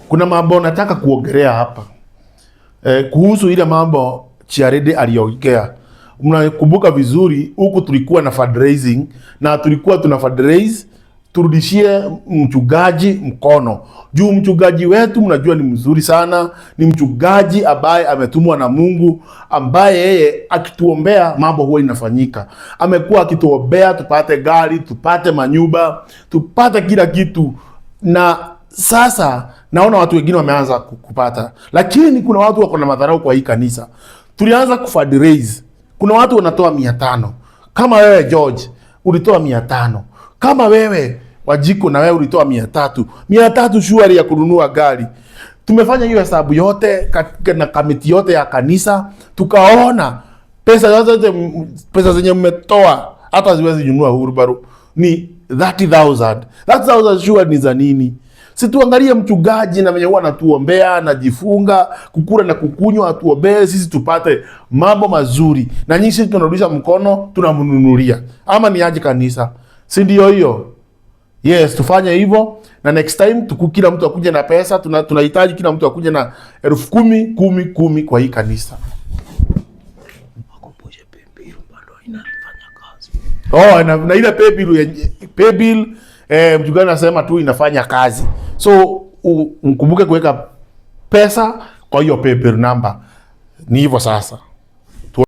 Kuna mambo nataka kuongelea hapa. Kuhusu ile mambo Chiarede aliongea. Mnakumbuka vizuri huku tulikuwa na fundraising na tulikuwa tuna fundraise turudishie mchungaji mkono. Juu mchungaji wetu mnajua ni mzuri sana, ni mchungaji ambaye ametumwa na Mungu, ambaye yeye akituombea mambo huwa inafanyika. Amekuwa akituombea tupate gari, tupate manyumba, tupate kila kitu. Na sasa naona watu wengine wameanza kupata. Lakini kuna watu wako na madharau kwa hii kanisa. Tulianza kufundraise. Kuna watu wanatoa 500. Kama wewe George ulitoa 500. Kama wewe Wajiko na wewe ulitoa 300. 300 shuari ya kununua gari. Tumefanya hiyo hesabu yote na kamiti yote ya kanisa, tukaona pesa zenye mmetoa hata ziwezi kununua hurbaru ni 30,000. 30,000 shuari ni za nini? Si tuangalie mchungaji na mwenye huwa anatuombea, anajifunga, kukula na kukunywa, atuombee sisi tupate mambo mazuri. Na nyinyi sisi tunarudisha mkono, tunamnunulia. Ama ni aje kanisa? Si ndio hiyo? Yes, tufanye hivyo. Na next time kila mtu akuje na pesa, tunahitaji kila mtu akuje na 10,000 kwa hii kanisa. Na ile pay bill mchungaji anasema tu inafanya kazi. So mkumbuke kuweka pesa kwa hiyo pay bill number. Ni hivyo sasa.